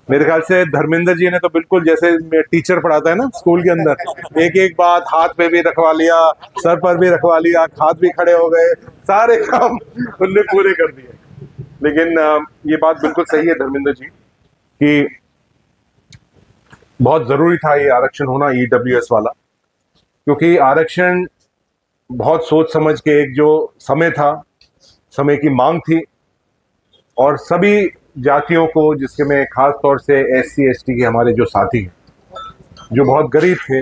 मेरे ख्याल से धर्मेंद्र जी ने तो बिल्कुल जैसे टीचर पढ़ाता है ना स्कूल के अंदर, एक एक बात हाथ पे भी रखवा लिया, सर पर भी रखवा लिया, हाथ भी खड़े हो गए, सारे काम उनने पूरे कर दिए। लेकिन ये बात बिल्कुल सही है धर्मेंद्र जी कि बहुत जरूरी था ये आरक्षण होना, ईडब्ल्यूएस वाला, क्योंकि आरक्षण बहुत सोच समझ के, एक जो समय था, समय की मांग थी, और सभी जातियों को, जिसके में खास तौर से एससी एसटी के हमारे जो साथी हैं जो बहुत गरीब थे,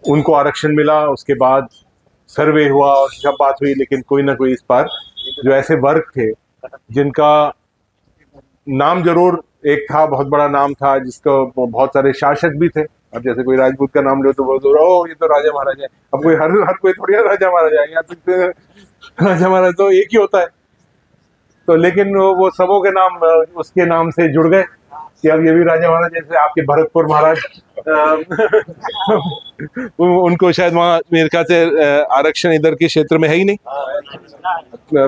उनको आरक्षण मिला। उसके बाद सर्वे हुआ और सब बात हुई, लेकिन कोई ना कोई इस बार जो ऐसे वर्ग थे जिनका नाम जरूर एक था, बहुत बड़ा नाम था, जिसका बहुत सारे शासक भी थे। अब जैसे कोई राजपूत का नाम लो तो बोल दो ओ ये तो राजा महाराजा है। अब कोई हर कोई थोड़ी राजा महाराजा है, यहाँ तक राजा महाराजा तो एक ही होता है। तो लेकिन वो सबों के नाम उसके नाम से जुड़ गए कि अब ये भी राजा महाराज, जैसे आपके भरतपुर महाराज उनको शायद वहाँ मेरे ख्याल से आरक्षण इधर के क्षेत्र में है ही नहीं।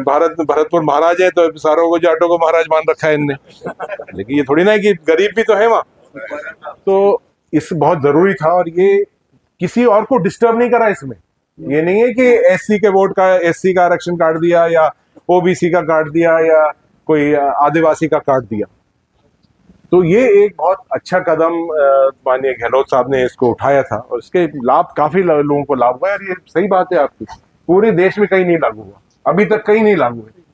भरतपुर महाराज है तो सारों को जाटों को महाराज मान रखा है इनने, लेकिन ये थोड़ी ना है कि गरीब भी तो है वहाँ। तो इस बहुत जरूरी था, और ये किसी और को डिस्टर्ब नहीं करा इसमें। ये नहीं है कि एससी के वोट का, एससी का आरक्षण काट दिया या ओबीसी का काट दिया या कोई आदिवासी का काट दिया। तो ये एक बहुत अच्छा कदम माननीय गहलोत साहब ने इसको उठाया था, और इसके लाभ काफी लोगों को लाभ हुआ। और ये सही बात है आपकी, पूरे देश में कहीं नहीं लागू हुआ, अभी तक कहीं नहीं लागू है।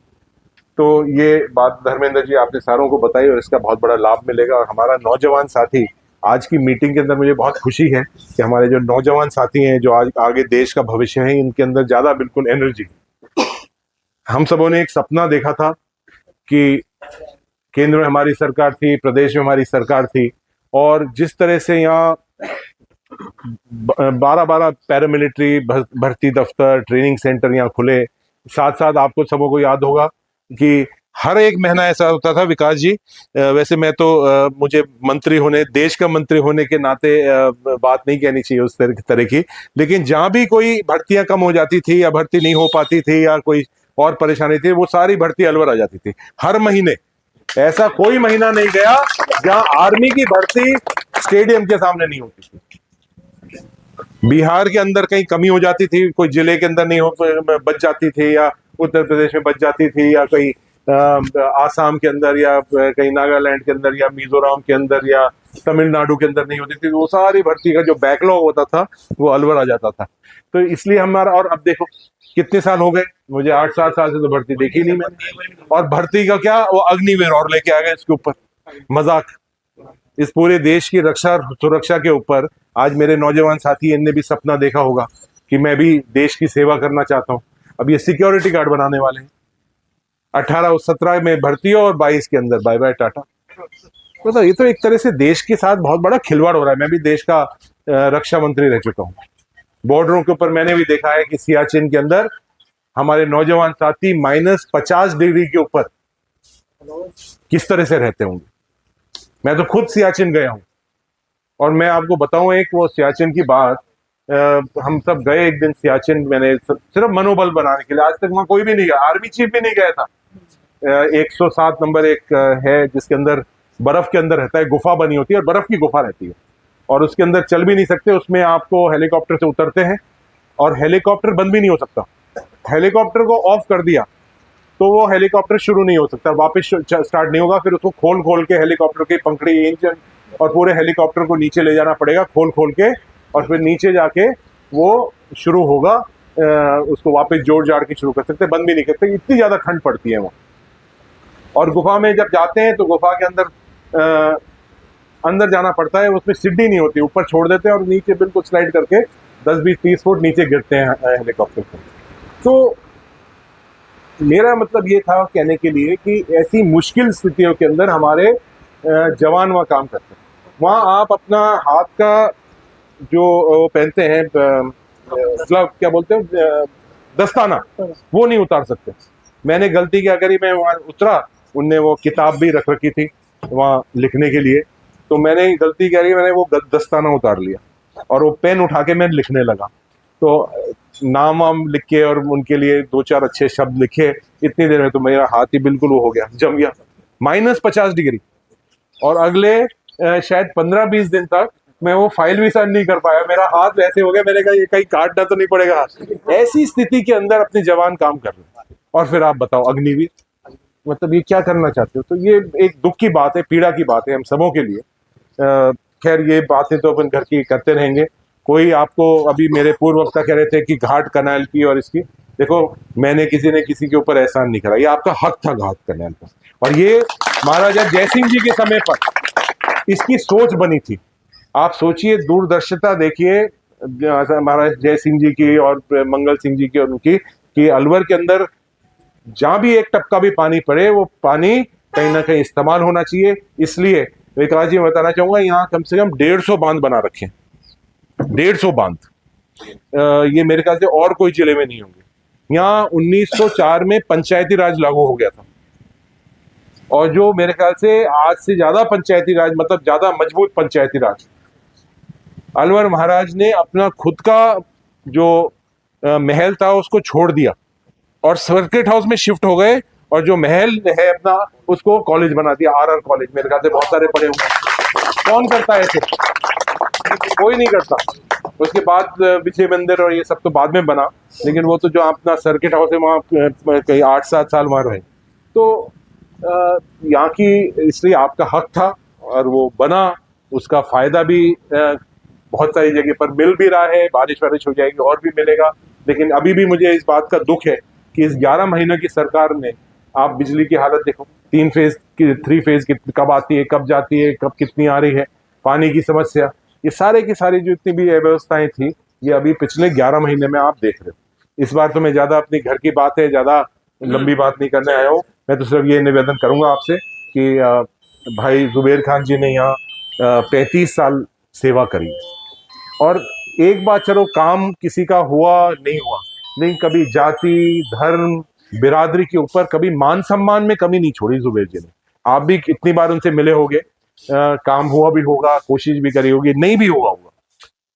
तो ये बात धर्मेंद्र जी आपने सारों को बताई, और इसका बहुत बड़ा लाभ मिलेगा। और हमारा नौजवान साथी, आज की मीटिंग के अंदर मुझे बहुत खुशी है कि हमारे जो नौजवान साथी हैं, जो आज आगे देश का भविष्य है, इनके अंदर ज्यादा बिल्कुल एनर्जी। हम सबों ने एक सपना देखा था कि केंद्र में हमारी सरकार थी, प्रदेश में हमारी सरकार थी, और जिस तरह से यहाँ 12-12 पैरामिलिट्री भर्ती दफ्तर, ट्रेनिंग सेंटर यहाँ खुले, साथ साथ आपको सबों को याद होगा कि हर एक महीना ऐसा होता था, विकास जी, वैसे मैं तो मुझे मंत्री होने, देश का मंत्री होने के नाते बात नहीं कहनी चाहिए उस तरह की, लेकिन जहां भी कोई भर्तियां कम हो जाती थी या भर्ती नहीं हो पाती थी या कोई और परेशानी थी, वो सारी भर्ती अलवर आ जाती थी। हर महीने ऐसा कोई महीना नहीं गया जहां आर्मी की भर्ती स्टेडियम के सामने नहीं होती थी। बिहार के अंदर कहीं कमी हो जाती थी, कोई जिले के अंदर नहीं हो बच जाती थी, या उत्तर प्रदेश में बच जाती थी, या कहीं आसाम के अंदर, या कहीं नागालैंड के अंदर, या मिजोरम के अंदर, या तमिलनाडु के अंदर नहीं होती थी। वो सारी भर्ती का जो बैकलॉग होता था वो अलवर आ जाता था। तो इसलिए हमारा, और अब देखो कितने साल हो गए, मुझे 8-7 साल से तो भर्ती देखी नहीं मैंने। और भर्ती का क्या, वो अग्निवीर और लेके आ गए इसके ऊपर, मजाक। इस पूरे देश की रक्षा सुरक्षा के ऊपर आज मेरे नौजवान साथी, इनने भी सपना देखा होगा कि मैं भी देश की सेवा करना चाहता हूँ। अब ये सिक्योरिटी गार्ड बनाने वाले हैं, 18-17 में भर्ती हो और 22 के अंदर बाय बाय टाटा। मतलब ये तो एक तरह से देश के साथ बहुत बड़ा खिलवाड़ हो रहा है। मैं भी देश का रक्षा मंत्री रह चुका हूँ। बॉर्डरों के ऊपर मैंने भी देखा है कि सियाचिन के अंदर हमारे नौजवान साथी -50 डिग्री के ऊपर किस तरह से रहते होंगे। मैं तो खुद सियाचिन गया हूं, और मैं आपको बताऊं एक वो सियाचिन की बात, हम सब गए एक दिन सियाचिन, मैंने सिर्फ मनोबल बनाने के लिए। आज तक वहां कोई भी नहीं गया, आर्मी चीफ भी नहीं गया था। 107 नंबर एक है जिसके अंदर बर्फ के अंदर रहता है, गुफा बनी होती है, और बर्फ की गुफा रहती है, और उसके अंदर चल भी नहीं सकते। उसमें आपको हेलीकॉप्टर से उतरते हैं, और हेलीकॉप्टर बंद भी नहीं हो सकता। हेलीकॉप्टर को ऑफ कर दिया तो वो हेलीकॉप्टर शुरू नहीं हो सकता, वापस स्टार्ट नहीं होगा। फिर उसको खोल खोल के हेलीकॉप्टर की पंखड़ी, इंजन और पूरे हेलीकॉप्टर को नीचे ले जाना पड़ेगा, खोल खोल के, और फिर नीचे जाके वो शुरू होगा। उसको वापस जोड़ जाड़ के शुरू कर सकते, बंद भी नहीं करते, इतनी ज्यादा ठंड पड़ती है वहाँ। और गुफा में जब जाते हैं तो गुफा के अंदर अंदर जाना पड़ता है, उसमें सीढ़ी नहीं होती, ऊपर छोड़ देते हैं और नीचे बिल्कुल स्लाइड करके 10-20-30 फुट नीचे गिरते हैं हेलीकॉप्टर से। तो मेरा मतलब ये था कहने के लिए कि ऐसी मुश्किल स्थितियों के अंदर हमारे जवान वहाँ काम करते हैं। वहाँ आप अपना हाथ का जो पहनते हैं, ग्लव क्या बोलते हैं, दस्ताना, वो नहीं उतार सकते। मैंने गलती क्या करी, मैं वहाँ उतरा, उनने वो किताब भी रख रखी थी वहाँ लिखने के लिए, तो मैंने गलती करी, मैंने वो दस्ताना उतार लिया और वो पेन उठा के मैं लिखने लगा। तो नाम वाम लिख के और उनके लिए 2-4 अच्छे शब्द लिखे, इतनी देर में तो मेरा हाथ ही बिल्कुल वो हो गया, जम गया। -50 डिग्री, और अगले शायद 15-20 दिन तक मैं वो फाइल भी साइन नहीं कर पाया। मेरा हाथ वैसे हो गया, मैंने कहा ये कहीं काटना तो नहीं पड़ेगा। ऐसी स्थिति के अंदर अपने जवान काम कर रहे हैं, और फिर आप बताओ अग्निवीर, मतलब ये क्या करना चाहते हो? तो ये एक दुख की बात है, पीड़ा की बात है हम सबों के लिए। खैर ये बातें तो अपन घर की करते रहेंगे। कोई आपको अभी मेरे पूर्व वक्ता कह रहे थे कि घाट कनाल की और इसकी, देखो मैंने किसी ने किसी के ऊपर एहसान नहीं करा, ये आपका हक था घाट कनाल का, और ये महाराजा जयसिंह जी के समय पर इसकी सोच बनी थी। आप सोचिए, दूरदर्शिता देखिए महाराज जय सिंह जी की और मंगल सिंह जी की और उनकी, कि अलवर के अंदर जहां भी एक टपका भी पानी पड़े वो पानी कहीं ना कहीं इस्तेमाल होना चाहिए। इसलिए विकास जी मैं बताना चाहूंगा, यहाँ कम से कम 150 बांध बना रखे, 150 बांध। ये मेरे ख्याल से और कोई जिले में नहीं होंगे। यहाँ 1904 में पंचायती राज लागू हो गया था, और जो मेरे ख्याल से आज से ज्यादा पंचायती राज, मतलब ज्यादा मजबूत पंचायती राज, अलवर महाराज ने अपना खुद का जो महल था उसको छोड़ दिया और सर्किट हाउस में शिफ्ट हो गए, और जो महल है अपना उसको कॉलेज बना दिया, आरआर कॉलेज। मेरे ख्याल से बहुत सारे पढ़े होंगे। कौन करता है ऐसे? कोई नहीं करता। उसके बाद विजय मंदिर और ये सब तो बाद में बना, लेकिन वो तो जो अपना सर्किट हाउस है वहाँ कहीं 8-7 साल वहाँ रहे। तो यहाँ की, इसलिए आपका हक था और वो बना, उसका फायदा भी बहुत सारी जगह पर मिल भी रहा है। बारिश वारिश हो जाएगी और भी मिलेगा। लेकिन अभी भी मुझे इस बात का दुख है कि इस 11 महीनों की सरकार ने, आप बिजली की हालत देखो, 3 फेज की 3 फेज कब आती है, कब जाती है, कब कितनी आ रही है, पानी की समस्या, ये सारे की सारी जितनी भी व्यवस्थाएं थी, ये अभी पिछले 11 महीने में आप देख रहे हो। इस बार तो मैं ज्यादा अपने घर की बात है, ज्यादा लंबी बात नहीं करने आया हूँ। मैं तो सिर्फ ये निवेदन करूंगा आपसे कि भाई जुबेर खान जी ने यहाँ 35 साल सेवा करी, और एक बात, चलो काम किसी का हुआ नहीं हुआ, लेकिन कभी जाति धर्म बिरादरी के ऊपर कभी मान सम्मान में कमी नहीं छोड़ी जुबेर जी ने। आप भी कितनी बार उनसे मिले होंगे, काम हुआ भी होगा, कोशिश भी करी होगी, नहीं भी हुआ होगा।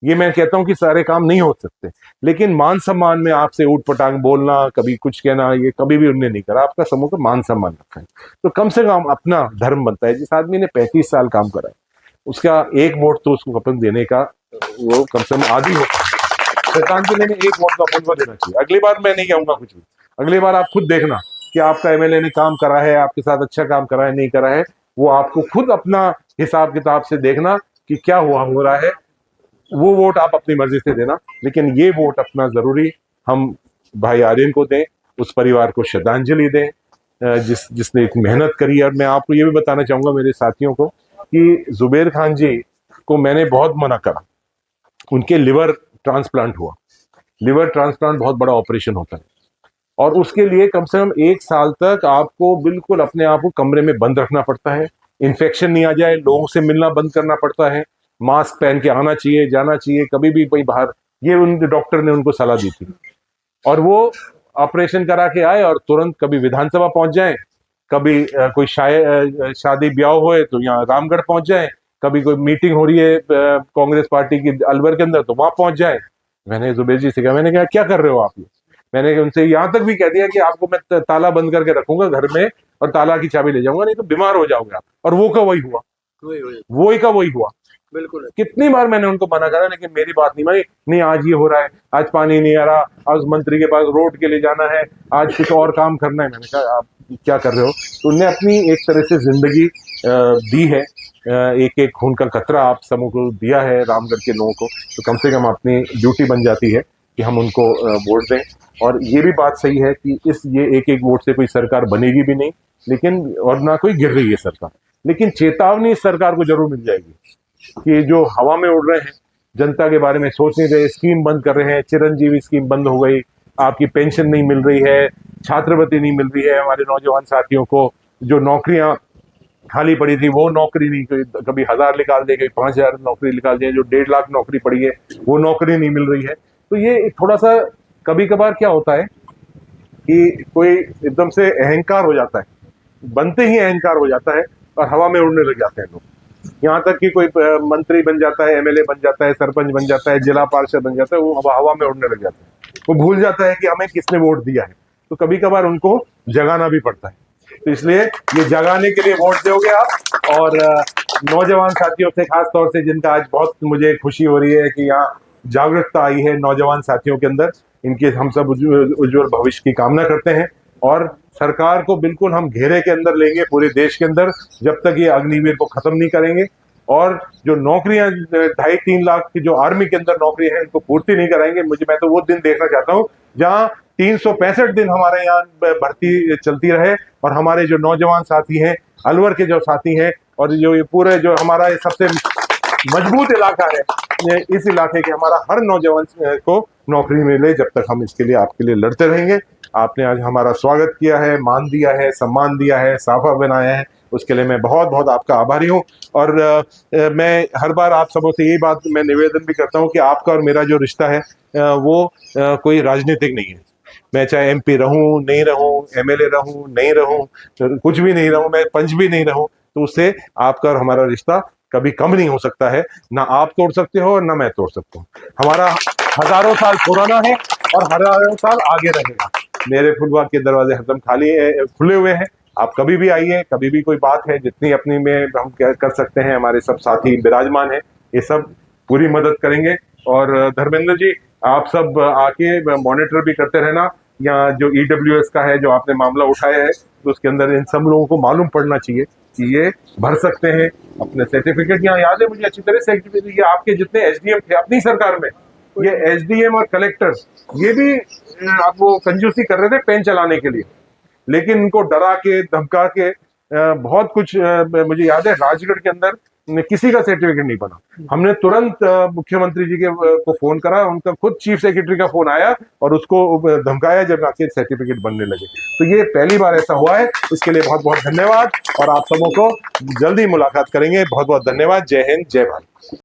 ये मैं कहता हूं कि सारे काम नहीं हो सकते, लेकिन मान सम्मान में आपसे ऊट पटांग बोलना, कभी कुछ कहना, ये कभी भी उन्होंने नहीं करा। आपका समूह का मान सम्मान रखा है, तो कम से कम अपना धर्म बनता है। जिस आदमी ने 35 साल काम करा है, उसका एक वोट तो उसको अपन देने का वो कम से कम आदि हो। श्रद्धांजलि में एक वोट तो अपन को देना चाहिए। अगली बार मैं नहीं कहूंगा कुछ भी, अगली बार आप खुद देखना कि आपका एमएलए ने काम करा है, आपके साथ अच्छा काम करा है, नहीं करा है। वो आपको खुद अपना हिसाब किताब से देखना कि क्या हुआ हो रहा है। वो वोट आप अपनी मर्जी से देना, लेकिन ये वोट अपना जरूरी हम भाई आर्यन को दें, उस परिवार को श्रद्धांजलि दें जिसने एक मेहनत करी है। और मैं आपको ये भी बताना चाहूंगा मेरे साथियों को कि जुबेर खान जी को मैंने बहुत मना करा। उनके लिवर ट्रांसप्लांट हुआ। लिवर ट्रांसप्लांट बहुत बड़ा ऑपरेशन होता है, और उसके लिए कम से कम 1 साल तक आपको बिल्कुल अपने आप को कमरे में बंद रखना पड़ता है। इन्फेक्शन नहीं आ जाए, लोगों से मिलना बंद करना पड़ता है, मास्क पहन के आना चाहिए, जाना चाहिए, कभी भी कोई बाहर, ये उन डॉक्टर ने उनको सलाह दी थी। और वो ऑपरेशन करा के आए और तुरंत कभी विधानसभा पहुंच जाए, कभी कोई शादी ब्याह होए तो यहाँ रामगढ़ पहुंच जाए, कभी कोई मीटिंग हो रही है कांग्रेस पार्टी की अलवर के अंदर तो वहां पहुंच जाए। मैंने जुबेर जी से कहा, मैंने कहा क्या कर रहे हो आप? ये मैंने उनसे यहाँ तक भी कह दिया कि आपको मैं ताला बंद करके रखूंगा घर में और ताला की चाबी ले जाऊंगा, नहीं तो बीमार हो जाओगे आप। और वो का वही हुआ, वही का वही हुआ। बिल्कुल। कितनी बार मैंने उनको मना करा, लेकिन मेरी बात नहीं मानी। नहीं, आज ये हो रहा है, आज पानी नहीं आ रहा, आज मंत्री के पास रोड के लिए जाना है, आज कुछ और काम करना है। मैंने कहा आप क्या कर रहे हो? तो उनने अपनी एक तरह से जिंदगी दी है, एक एक खून का कतरा आप समूह को दिया है रामगढ़ के लोगों को। तो कम से कम अपनी ड्यूटी बन जाती है कि हम उनको वोट दें। और ये भी बात सही है कि ये एक एक वोट से कोई सरकार बनेगी भी नहीं, लेकिन और ना कोई गिर रही है सरकार, लेकिन चेतावनी इस सरकार को जरूर मिल जाएगी कि जो हवा में उड़ रहे हैं, जनता के बारे में सोच नहीं रहे, स्कीम बंद कर रहे हैं। चिरंजीवी स्कीम बंद हो गई, आपकी पेंशन नहीं मिल रही है, छात्रवृत्ति नहीं मिल रही है, हमारे नौजवान साथियों को जो नौकरियां खाली पड़ी थी वो नौकरी नहीं, कभी 1000 निकाल दिए, कभी 5000 नौकरी निकाल दिए, जो 1.5 लाख नौकरी पड़ी है वो नौकरी नहीं मिल रही है। तो ये थोड़ा सा कभी कभार क्या होता है कि कोई एकदम से अहंकार हो जाता है, बनते ही अहंकार हो जाता है और हवा में उड़ने लग जाते हैं लोग। यहाँ तक कि कोई मंत्री बन जाता है, एमएलए बन जाता है, सरपंच बन जाता है, जिला पार्षद बन जाता है, वो हवा में उड़ने लग जाता है। वो भूल जाता है कि हमें किसने वोट दिया है। तो कभी कभार उनको जगाना भी पड़ता है। तो इसलिए ये जगाने के लिए वोट दोगे आप, और नौजवान साथियों से, खास तौर से जिनका आज बहुत मुझे खुशी हो रही है कि यहाँ जागरूकता आई है नौजवान साथियों के अंदर, इनके हम सब उज्जवल भविष्य की कामना करते हैं। और सरकार को बिल्कुल हम घेरे के अंदर लेंगे पूरे देश के अंदर, जब तक ये अग्निवीर को खत्म नहीं करेंगे। और जो नौकरियां 2.5-3 लाख की जो आर्मी के अंदर नौकरी है, इनको पूर्ति नहीं कराएंगे। मैं तो वो दिन देखना चाहता हूँ जहां 365 दिन हमारे यहाँ भर्ती चलती रहे, और हमारे जो नौजवान साथी हैं, अलवर के जो साथी हैं, और जो ये पूरे जो हमारा ये सबसे मजबूत इलाका है, इस इलाके के हमारा हर नौजवान को नौकरी मिले, जब तक हम इसके लिए आपके लिए लड़ते रहेंगे। आपने आज हमारा स्वागत किया है, मान दिया है, सम्मान दिया है, साफा बनाया है, उसके लिए मैं बहुत बहुत आपका आभारी हूँ। और मैं हर बार आप सबों से यही बात मैं निवेदन भी करता हूँ कि आपका और मेरा जो रिश्ता है वो कोई राजनीतिक नहीं है। मैं चाहे MP रहूं नहीं रहूं, MLA रहूं नहीं रहूं, कुछ भी नहीं रहूं, मैं पंच भी नहीं रहूं, तो उससे आपका और हमारा रिश्ता कभी कम नहीं हो सकता है। ना आप तोड़ सकते हो और ना मैं तोड़ सकता हूँ। हमारा हजारों साल पुराना है और हजारों साल आगे रहेगा। मेरे फुलबाग के दरवाजे हरदम खुले हुए हैं। आप कभी भी आइए, कभी भी कोई बात है, जितनी अपनी में हम कर सकते हैं, हमारे सब साथी विराजमान हैं, ये सब पूरी मदद करेंगे। और धर्मेंद्र जी, आप सब आके मॉनिटर भी करते रहना। या जो EWS का है, जो आपने मामला उठाया है, तो उसके अंदर इन सब लोगों को मालूम पड़ना चाहिए कि ये भर सकते हैं अपने सर्टिफिकेट। यहाँ याद है मुझे अच्छी तरह से, ये आपके जितने SDM थे अपनी सरकार में, ये SDM और कलेक्टर, ये भी अब वो कंजूसी कर रहे थे पेन चलाने के लिए, लेकिन इनको डरा के धमका के बहुत कुछ मुझे याद है राजगढ़ के अंदर किसी का सर्टिफिकेट नहीं बना। हमने तुरंत मुख्यमंत्री जी के को फोन करा, उनका खुद चीफ सेक्रेटरी का फोन आया और उसको धमकाया, जब आके सर्टिफिकेट बनने लगे। तो ये पहली बार ऐसा हुआ है, इसके लिए बहुत बहुत धन्यवाद। और आप सबों को जल्दी मुलाकात करेंगे। बहुत बहुत धन्यवाद। जय हिंद, जय भारत।